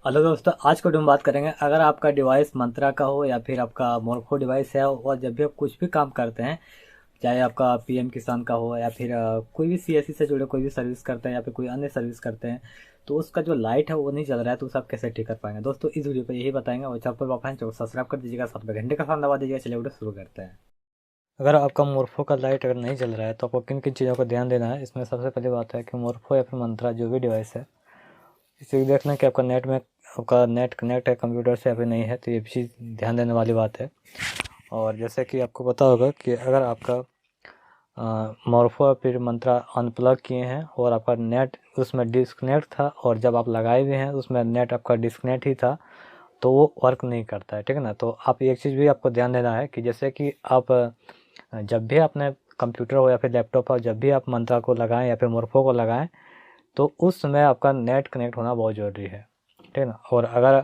Hello दोस्तों, आज को हम बात करेंगे। अगर आपका डिवाइस मंत्रा का हो या फिर आपका मोरफो डिवाइस है और जब भी आप कुछ भी काम करते हैं, चाहे आपका पीएम किसान का हो या फिर कोई भी सीएससी से जुड़े कोई भी सर्विस करते हैं या फिर कोई अन्य सर्विस करते हैं, तो उसका जो लाइट है वो नहीं चल रहा है, तो उसे आप कैसे ठीक कर पाएंगे। दोस्तों इस वीडियो पर यही बताएंगे। और चैनल पर आप हैं तो सब्सक्राइब कर दीजिएगा, साथ में घंटे का साथ दबा दीजिएगा। चलिए वीडियो शुरू करते हैं। अगर आपका मोरफो का लाइट अगर नहीं चल रहा है तो आपको किन किन चीज़ों का ध्यान देना है। इसमें सबसे पहली बात है कि मोरफो या फिर मंत्रा जो भी डिवाइस है, इसे देख लें कि आपका नेट में आपका नेट कनेक्ट है कंप्यूटर से या फिर नहीं है, तो ये भी चीज़ ध्यान देने वाली बात है। और जैसे कि आपको पता होगा कि अगर आपका मोरफो या फिर मंत्रा अनप्लग किए हैं और आपका नेट उसमें डिस्कनेक्ट था और जब आप लगाए हुए हैं उसमें नेट आपका डिस्कनेक्ट ही था, तो वो वर्क नहीं करता है, ठीक है ना। तो आप एक चीज़ भी आपको ध्यान देना है कि जैसे कि आप जब भी अपने कंप्यूटर हो या फिर लैपटॉप हो, जब भी आप मंत्रा को लगाएं या फिर मोरफो को लगाएं, तो उस समय आपका नेट कनेक्ट होना बहुत ज़रूरी है, ठीक है ना। और अगर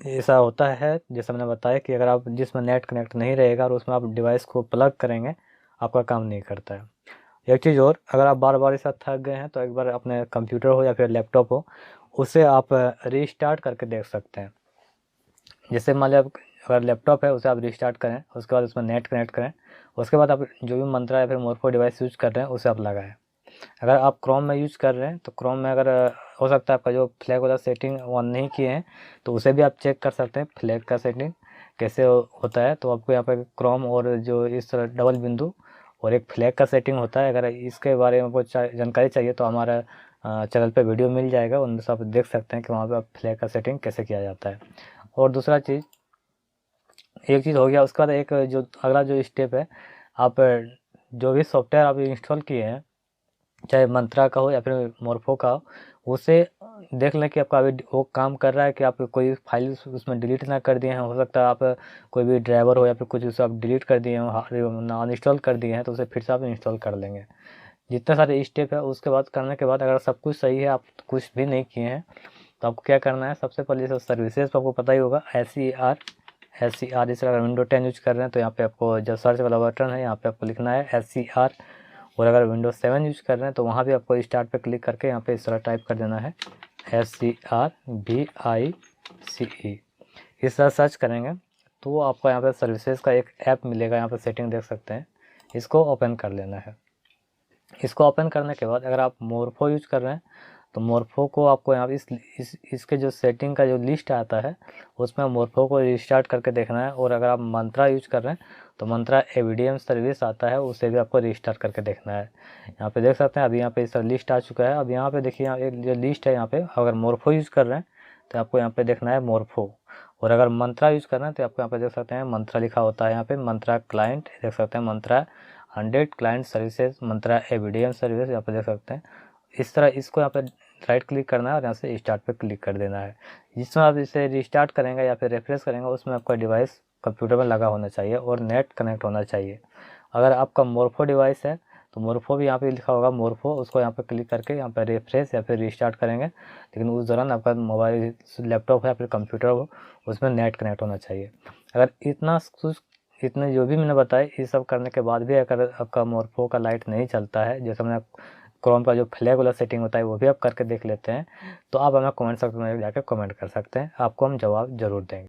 ऐसा होता है जैसे मैंने बताया कि अगर आप जिसमें नेट कनेक्ट नहीं रहेगा और उसमें आप डिवाइस को प्लग करेंगे, आपका काम नहीं करता है। एक चीज़ और, अगर आप बार बार इस साथ थक गए हैं तो एक बार अपने कंप्यूटर हो या फिर लैपटॉप हो, उसे आप रीस्टार्ट करके देख सकते हैं। जैसे मान लिया अगर लैपटॉप है उसे आप रीस्टार्ट करें, उसके बाद उसमें नेट कनेक्ट करें, उसके बाद आप जो भी मंत्रा या फिर मोरफो डिवाइस यूज कर रहे हैं उसे आप लगाएं। अगर आप क्रोम में यूज कर रहे हैं तो क्रोम में अगर हो सकता है आपका जो फ्लैग वाला सेटिंग ऑन नहीं किए हैं, तो उसे भी आप चेक कर सकते हैं फ्लैग का सेटिंग कैसे होता है। तो आपको यहाँ पर क्रोम और जो इस तरह डबल बिंदु और एक फ्लैग का सेटिंग होता है। अगर इसके बारे में आपको जानकारी चाहिए तो हमारा चैनल पे वीडियो मिल जाएगा, उनसे आप देख सकते हैं कि वहाँ पे आप फ्लैग का सेटिंग कैसे किया जाता है। और दूसरा चीज़, एक चीज़ हो गया, उसके बाद एक जो अगला जो स्टेप है, आप जो भी सॉफ्टवेयर आप इंस्टॉल किए हैं, चाहे मंत्रा का हो या फिर मोरफो का हो, उसे देख लें कि आपका अभी वो काम कर रहा है कि आप कोई फाइल उसमें डिलीट ना कर दिए हैं। हो सकता है आप कोई भी ड्राइवर हो या फिर कुछ उसे आप डिलीट कर दिए हैं, अनइंस्टॉल कर दिए हैं, तो उसे फिर से आप इंस्टॉल कर लेंगे। जितने सारे स्टेप है उसके बाद करने के बाद अगर सब कुछ सही है, आप कुछ भी नहीं किए हैं, तो आपको क्या करना है। सबसे पहले सब सर्विसेज तो आपको पता ही होगा, SCR जैसे अगर विंडो 10 यूज कर रहे हैं तो यहाँ पे आपको जो सर्च वाला बटन है यहाँ पे आपको लिखना है SCR। और अगर विंडोज 7 यूज कर रहे हैं तो वहाँ भी आपको स्टार्ट पे क्लिक करके यहाँ पे इस तरह टाइप कर देना है SCRVICE। इस तरह सर्च करेंगे तो आपको यहाँ पे सर्विसेज का एक ऐप मिलेगा, यहाँ पे सेटिंग देख सकते हैं, इसको ओपन कर लेना है। इसको ओपन करने के बाद अगर आप मोरफो यूज कर रहे हैं तो मोरफो को आपको यहाँ इसके जो सेटिंग का जो लिस्ट आता है उसमें मोरफो को रिस्टार्ट करके देखना है। और अगर आप मंत्रा यूज कर रहे हैं तो मंत्रा एवीडीएम सर्विस आता है, उसे भी आपको रिस्टार्ट करके देखना है। यहाँ पे देख सकते हैं अभी यहाँ पे इस लिस्ट आ चुका है। अब यहाँ पे देखिए, यहाँ एक जो लिस्ट है, यहाँ पे अगर मोरफो यूज कर रहे हैं तो आपको यहाँ पे देखना है मोरफो। और अगर मंत्रा यूज कर रहे हैं तो आपको यहाँ पे देख सकते हैं मंत्रा लिखा होता है, यहाँ पे मंत्रा क्लाइंट देख सकते हैं, मंत्रा 100 क्लाइंट सर्विसेज, मंत्रा एवीडीएम सर्विस यहाँ पे देख सकते हैं। इस तरह इसको यहाँ पे राइट क्लिक करना है और यहाँ से स्टार्ट पे क्लिक कर देना है। जिसमें आप इसे रिस्टार्ट करेंगे या फिर रिफ्रेश करेंगे उसमें आपका डिवाइस कंप्यूटर में लगा होना चाहिए और नेट कनेक्ट होना चाहिए। अगर आपका मोरफो डिवाइस है तो मोरफो भी यहाँ पे लिखा होगा मोरफो, उसको यहाँ पे क्लिक करके यहाँ पे रिफ्रेश या फिर रिस्टार्ट करेंगे, लेकिन उस दौरान आपका मोबाइल लैपटॉप है या फिर कंप्यूटर हो उसमें नेट कनेक्ट होना चाहिए। अगर इतने जो भी मैंने बताया ये सब करने के बाद भी अगर आपका मोरफो का लाइट नहीं चलता है, जैसे मैंने क्रोम का जो फ्लैग वाला सेटिंग होता है वो भी आप करके देख लेते हैं, तो आप हमें कमेंट सेक्शन में जाकर कमेंट कर सकते हैं, आपको हम जवाब जरूर देंगे।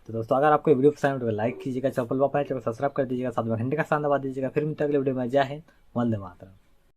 तो दोस्तों अगर आपको वीडियो पसंद है तो लाइक कीजिएगा, चैनल पर सब्सक्राइब कर दीजिएगा, साथ में घंटे का साइन दबा दीजिएगा। फिर मिलते हैं अगले वीडियो में। जय हिंद, वंदे मातरम।